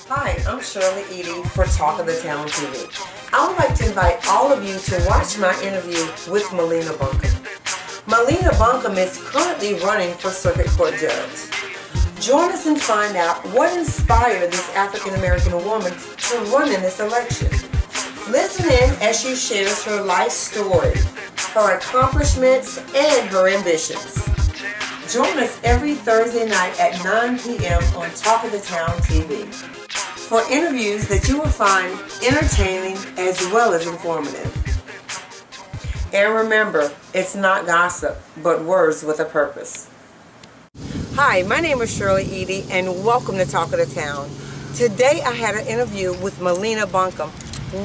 Hi, I'm Shirley Eady for Talk of the Town TV. I would like to invite all of you to watch my interview with MALINA Buncombe. MALINA Buncombe is currently running for Circuit Court Judge. Join us and find out what inspired this African American woman to run in this election. Listen in as she shares her life story, her accomplishments, and her ambitions. Join us every Thursday night at 9 p.m. on Talk of the Town TV for interviews that you will find entertaining as well as informative. And remember, it's not gossip, but words with a purpose. Hi, my name is Shirley Eady, and welcome to Talk of the Town. Today I had an interview with MALINA Buncombe.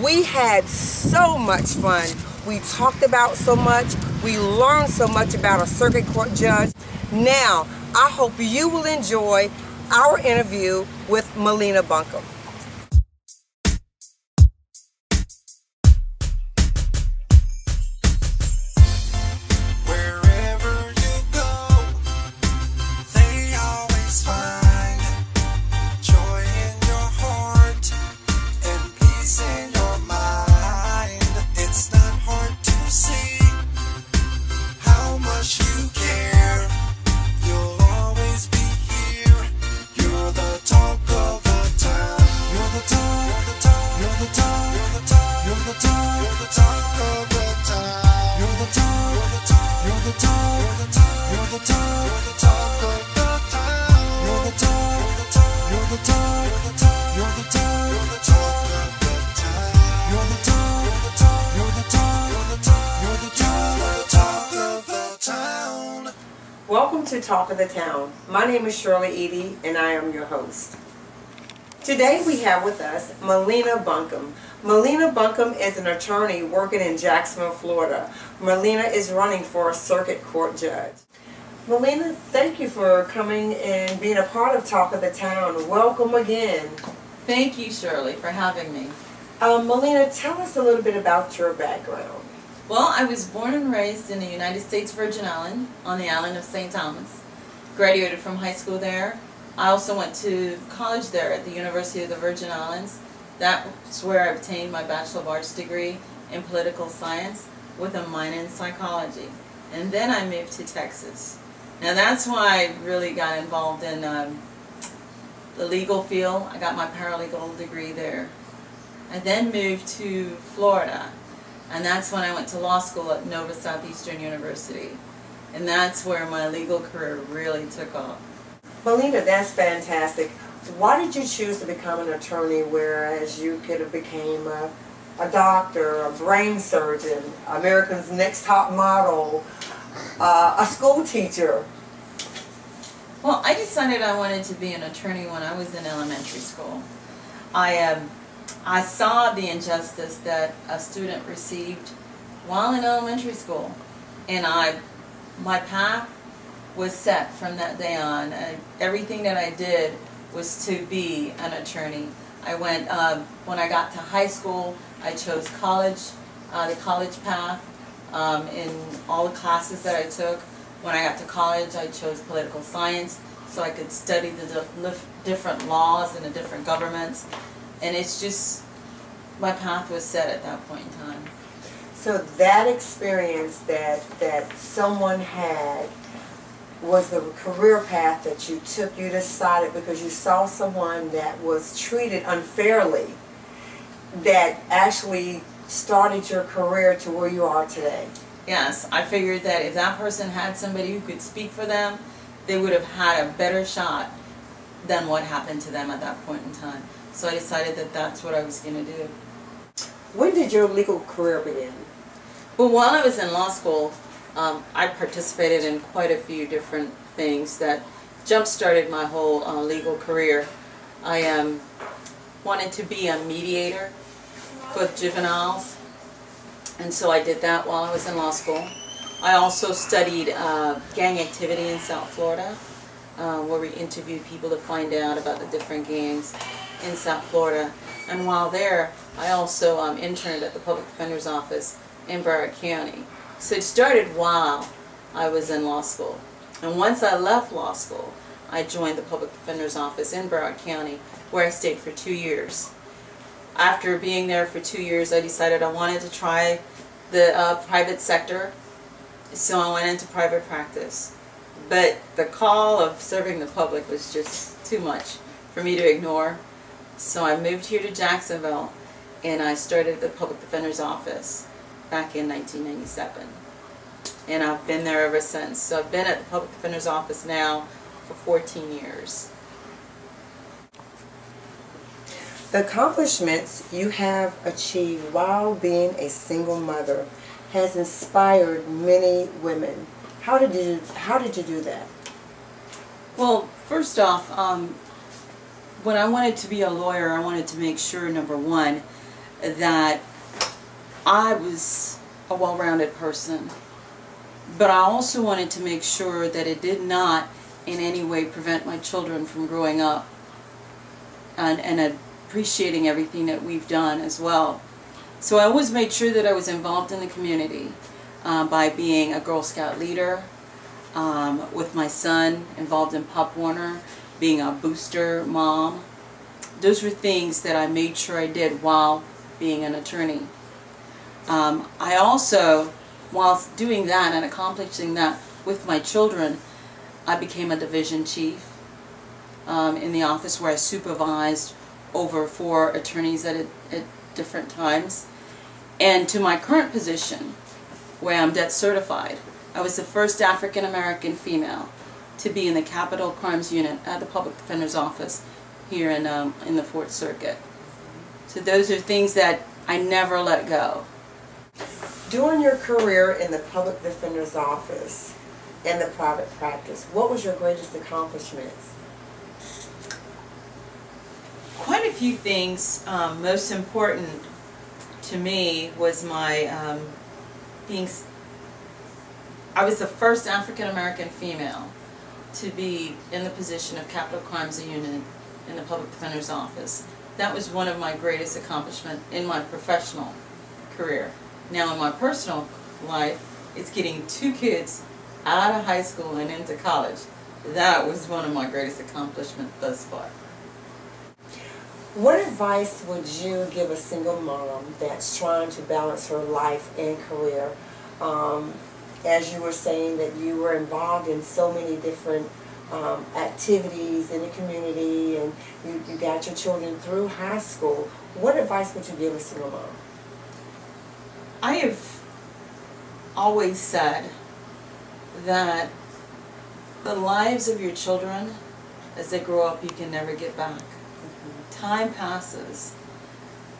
We had so much fun. We talked about so much. We learned so much about a circuit court judge. Now, I hope you will enjoy our interview with MALINA Buncombe. Welcome to Talk of the Town. My name is Shirley Eady, and I am your host. Today we have with us MALINA Buncombe. MALINA Buncombe is an attorney working in Jacksonville, Florida. MALINA is running for a circuit court judge. MALINA, thank you for coming and being a part of Talk of the Town. Welcome again. Thank you, Shirley, for having me. MALINA, tell us a little bit about your background. Well, I was born and raised in the United States Virgin Island on the island of St. Thomas. Graduated from high school there. I also went to college there at the University of the Virgin Islands. That's where I obtained my Bachelor of Arts degree in political science with a minor in psychology. And then I moved to Texas. Now that's why I really got involved in the legal field. I got my paralegal degree there. I then moved to Florida. And that's when I went to law school at Nova Southeastern University. And that's where my legal career really took off. MALINA, that's fantastic. Why did you choose to become an attorney, whereas you could have become a doctor, a brain surgeon, America's Next Top Model, a school teacher? Well, I decided I wanted to be an attorney when I was in elementary school. I saw the injustice that a student received while in elementary school, and my path was set from that day on. Everything that I did was to be an attorney. I went, when I got to high school, I chose college, the college path, in all the classes that I took. When I got to college, I chose political science so I could study the different laws and the different governments. And it's just, my path was set at that point in time. So that experience that someone had was the career path that you took. You decided because you saw someone that was treated unfairly that actually started your career to where you are today. Yes, I figured that if that person had somebody who could speak for them, they would have had a better shot than what happened to them at that point in time. So I decided that that's what I was going to do. When did your legal career begin? Well, while I was in law school, I participated in quite a few different things that jump-started my whole legal career. I wanted to be a mediator for juveniles, and so I did that while I was in law school. I also studied gang activity in South Florida, where we interviewed people to find out about the different gangs in South Florida. And while there, I also interned at the Public Defender's Office in Broward County. So it started while I was in law school. And once I left law school, I joined the Public Defender's Office in Broward County, where I stayed for 2 years. After being there for 2 years, I decided I wanted to try the private sector, so I went into private practice. But the call of serving the public was just too much for me to ignore. So I moved here to Jacksonville, and I started the Public Defender's Office back in 1997. And I've been there ever since. So I've been at the Public Defender's Office now for 14 years. The accomplishments you have achieved while being a single mother has inspired many women. How did you do that? Well, first off, when I wanted to be a lawyer, I wanted to make sure, number one, that I was a well-rounded person. But I also wanted to make sure that it did not in any way prevent my children from growing up and appreciating everything that we've done as well. So I always made sure that I was involved in the community by being a Girl Scout leader, with my son involved in Pop Warner, being a booster mom. Those were things that I made sure I did while being an attorney. I also, while doing that and accomplishing that with my children, I became a division chief in the office where I supervised over 4 attorneys at different times. And to my current position, where I'm debt certified, I was the first African American female to be in the Capital Crimes Unit at the Public Defender's Office here in the 4th Circuit. So those are things that I never let go. During your career in the Public Defender's Office and the private practice, what was your greatest accomplishments? Quite a few things. Most important to me was my I was the first African American female to be in the position of Capital Crimes Unit in the Public Defender's Office. That was one of my greatest accomplishments in my professional career. Now in my personal life, it's getting 2 kids out of high school and into college. That was one of my greatest accomplishments thus far. What advice would you give a single mom that's trying to balance her life and career? As you were saying that you were involved in so many different activities in the community, and you got your children through high school, what advice would you give a single mom? I have always said that the lives of your children, as they grow up, you can never get back. Time passes,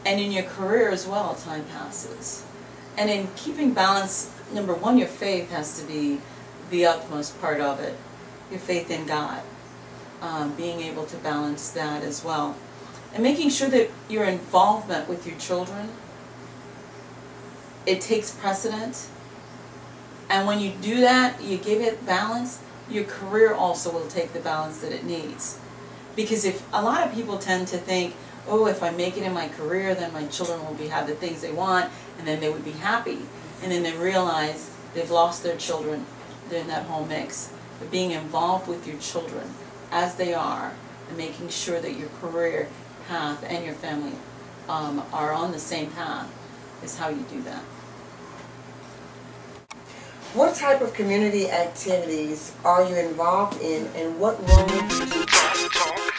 and in your career as well, time passes. And in keeping balance, number one, your faith has to be the utmost part of it. Your faith in God, being able to balance that as well, and making sure that your involvement with your children, it takes precedent. And when you do that, you give it balance, your career also will take the balance that it needs. Because if a lot of people tend to think, oh, if I make it in my career, then my children will have the things they want, and then they would be happy. And then they realize they've lost their children. They're in that whole mix. But being involved with your children as they are, and making sure that your career path and your family are on the same path is how you do that. What type of community activities are you involved in, and what role do you play?